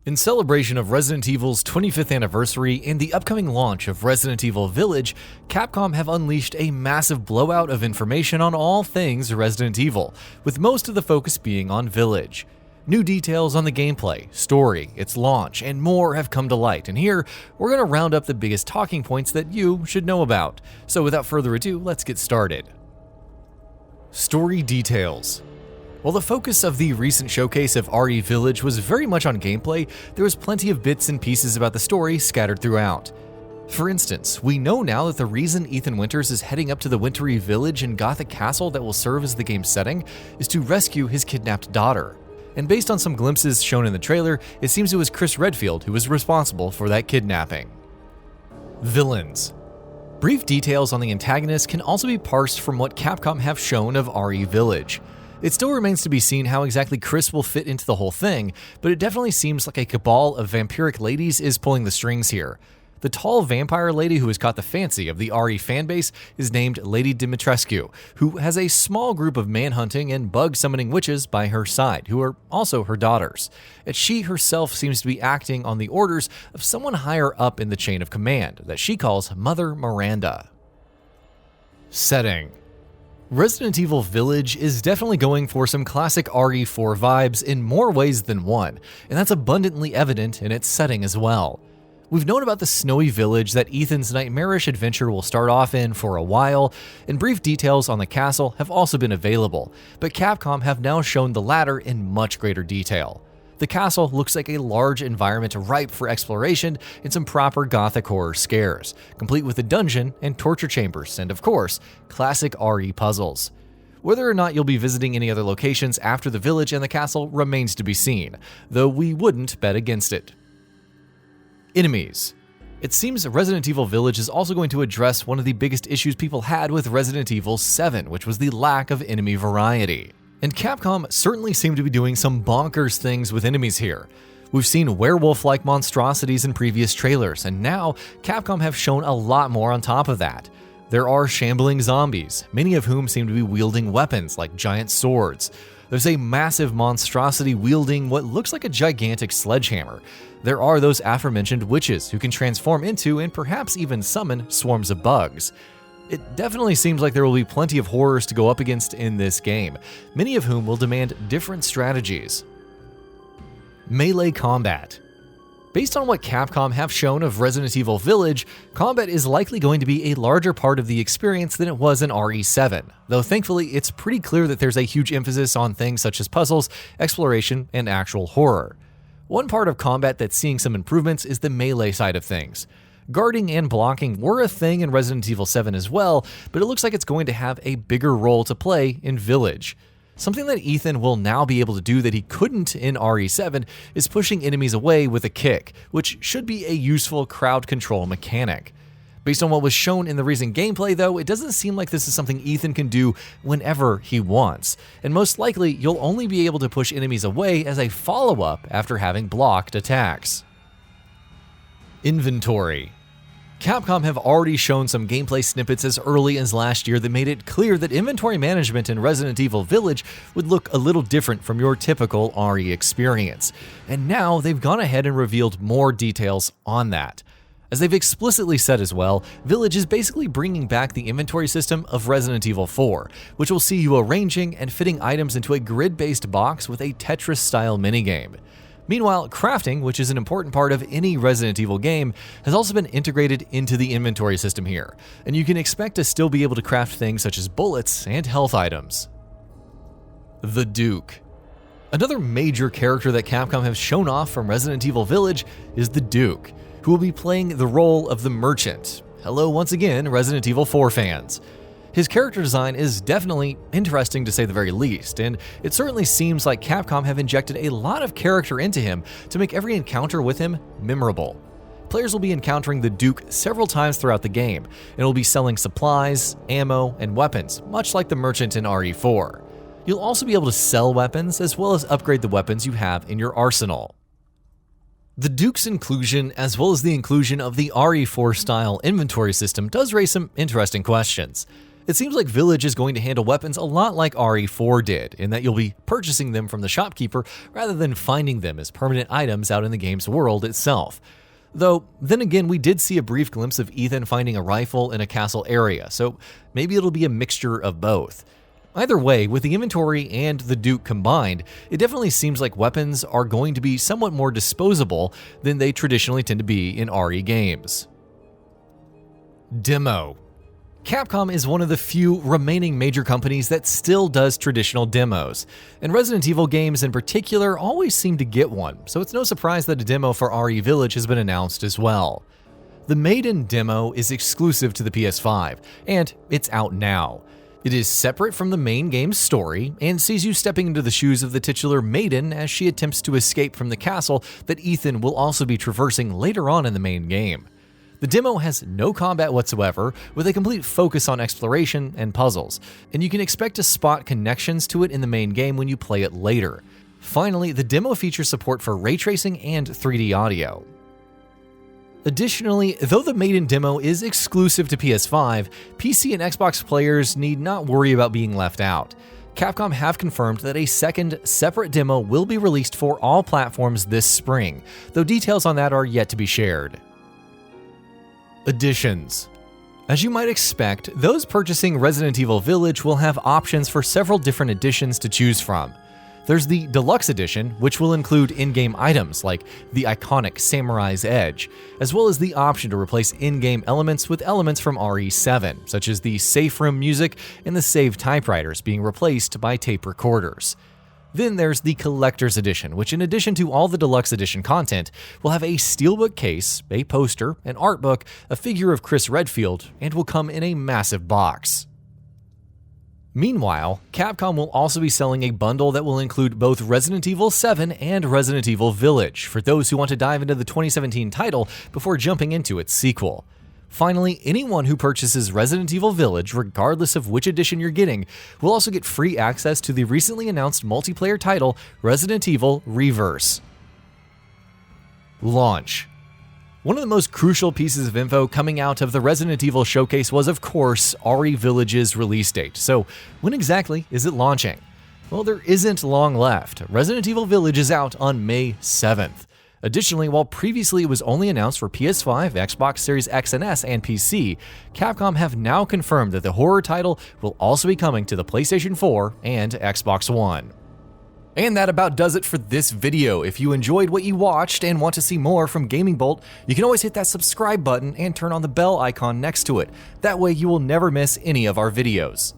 In celebration of Resident Evil's 25th anniversary and the upcoming launch of Resident Evil Village, Capcom have unleashed a massive blowout of information on all things Resident Evil, with most of the focus being on Village. New details on the gameplay, story, its launch, and more have come to light, and here we're going to round up the biggest talking points that you should know about. So without further ado, let's get started. Story details. While the focus of the recent showcase of RE Village was very much on gameplay, there was plenty of bits and pieces about the story scattered throughout. For instance, we know now that the reason Ethan Winters is heading up to the Wintry Village and Gothic Castle that will serve as the game's setting is to rescue his kidnapped daughter. And based on some glimpses shown in the trailer, it seems it was Chris Redfield who was responsible for that kidnapping. Villains. Brief details on the antagonists can also be parsed from what Capcom have shown of RE Village. It still remains to be seen how exactly Chris will fit into the whole thing, but it definitely seems like a cabal of vampiric ladies is pulling the strings here. The tall vampire lady who has caught the fancy of the RE fanbase is named Lady Dimitrescu, who has a small group of manhunting and bug-summoning witches by her side, who are also her daughters. And she herself seems to be acting on the orders of someone higher up in the chain of command that she calls Mother Miranda. Setting. Resident Evil Village is definitely going for some classic RE4 vibes in more ways than one, and that's abundantly evident in its setting as well. We've known about the snowy village that Ethan's nightmarish adventure will start off in for a while, and brief details on the castle have also been available, but Capcom have now shown the latter in much greater detail. The castle looks like a large environment ripe for exploration and some proper gothic horror scares, complete with a dungeon and torture chambers, and of course, classic RE puzzles. Whether or not you'll be visiting any other locations after the village and the castle remains to be seen, though we wouldn't bet against it. Enemies. It seems Resident Evil Village is also going to address one of the biggest issues people had with Resident Evil 7, which was the lack of enemy variety. And Capcom certainly seem to be doing some bonkers things with enemies here. We've seen werewolf-like monstrosities in previous trailers, and now Capcom have shown a lot more on top of that. There are shambling zombies, many of whom seem to be wielding weapons like giant swords. There's a massive monstrosity wielding what looks like a gigantic sledgehammer. There are those aforementioned witches who can transform into and perhaps even summon swarms of bugs. It definitely seems like there will be plenty of horrors to go up against in this game, many of whom will demand different strategies. Melee combat. Based on what Capcom have shown of Resident Evil Village, combat is likely going to be a larger part of the experience than it was in RE7, though thankfully it's pretty clear that there's a huge emphasis on things such as puzzles, exploration, and actual horror. One part of combat that's seeing some improvements is the melee side of things. Guarding and blocking were a thing in Resident Evil 7 as well, but it looks like it's going to have a bigger role to play in Village. Something that Ethan will now be able to do that he couldn't in RE7 is pushing enemies away with a kick, which should be a useful crowd control mechanic. Based on what was shown in the recent gameplay though, it doesn't seem like this is something Ethan can do whenever he wants, and most likely you'll only be able to push enemies away as a follow-up after having blocked attacks. Inventory. Capcom have already shown some gameplay snippets as early as last year that made it clear that inventory management in Resident Evil Village would look a little different from your typical RE experience, and now they've gone ahead and revealed more details on that. As they've explicitly said as well, Village is basically bringing back the inventory system of Resident Evil 4, which will see you arranging and fitting items into a grid-based box with a Tetris-style minigame. Meanwhile, crafting, which is an important part of any Resident Evil game, has also been integrated into the inventory system here, and you can expect to still be able to craft things such as bullets and health items. The Duke. Another major character that Capcom have shown off from Resident Evil Village is the Duke, who will be playing the role of the Merchant. Hello once again, Resident Evil 4 fans. His character design is definitely interesting to say the very least, and it certainly seems like Capcom have injected a lot of character into him to make every encounter with him memorable. Players will be encountering the Duke several times throughout the game, and will be selling supplies, ammo, and weapons, much like the Merchant in RE4. You'll also be able to sell weapons as well as upgrade the weapons you have in your arsenal. The Duke's inclusion, as well as the inclusion of the RE4 style inventory system, does raise some interesting questions. It seems like Village is going to handle weapons a lot like RE4 did, in that you'll be purchasing them from the shopkeeper rather than finding them as permanent items out in the game's world itself. Though, then again, we did see a brief glimpse of Ethan finding a rifle in a castle area, so maybe it'll be a mixture of both. Either way, with the inventory and the Duke combined, it definitely seems like weapons are going to be somewhat more disposable than they traditionally tend to be in RE games. Demo. Capcom is one of the few remaining major companies that still does traditional demos, and Resident Evil games in particular always seem to get one, so it's no surprise that a demo for RE Village has been announced as well. The Maiden demo is exclusive to the PS5, and it's out now. It is separate from the main game's story, and sees you stepping into the shoes of the titular Maiden as she attempts to escape from the castle that Ethan will also be traversing later on in the main game. The demo has no combat whatsoever, with a complete focus on exploration and puzzles, and you can expect to spot connections to it in the main game when you play it later. Finally, the demo features support for ray tracing and 3D audio. Additionally, though the Maiden demo is exclusive to PS5, PC and Xbox players need not worry about being left out. Capcom have confirmed that a second, separate demo will be released for all platforms this spring, though details on that are yet to be shared. Additions. As you might expect, those purchasing Resident Evil Village will have options for several different editions to choose from. There's the Deluxe Edition, which will include in-game items like the iconic Samurai's Edge, as well as the option to replace in-game elements with elements from RE7, such as the safe room music and the save typewriters being replaced by tape recorders. Then there's the Collector's Edition, which in addition to all the Deluxe Edition content, will have a steelbook case, a poster, an art book, a figure of Chris Redfield, and will come in a massive box. Meanwhile, Capcom will also be selling a bundle that will include both Resident Evil 7 and Resident Evil Village for those who want to dive into the 2017 title before jumping into its sequel. Finally, anyone who purchases Resident Evil Village, regardless of which edition you're getting, will also get free access to the recently announced multiplayer title, Resident Evil Reverse. Launch. One of the most crucial pieces of info coming out of the Resident Evil showcase was, of course, RE Village's release date. So, when exactly is it launching? Well, there isn't long left. Resident Evil Village is out on May 7th. Additionally, while previously it was only announced for PS5, Xbox Series X and S, and PC, Capcom have now confirmed that the horror title will also be coming to the PlayStation 4 and Xbox One. And that about does it for this video. If you enjoyed what you watched and want to see more from Gaming Bolt, you can always hit that subscribe button and turn on the bell icon next to it. That way you will never miss any of our videos.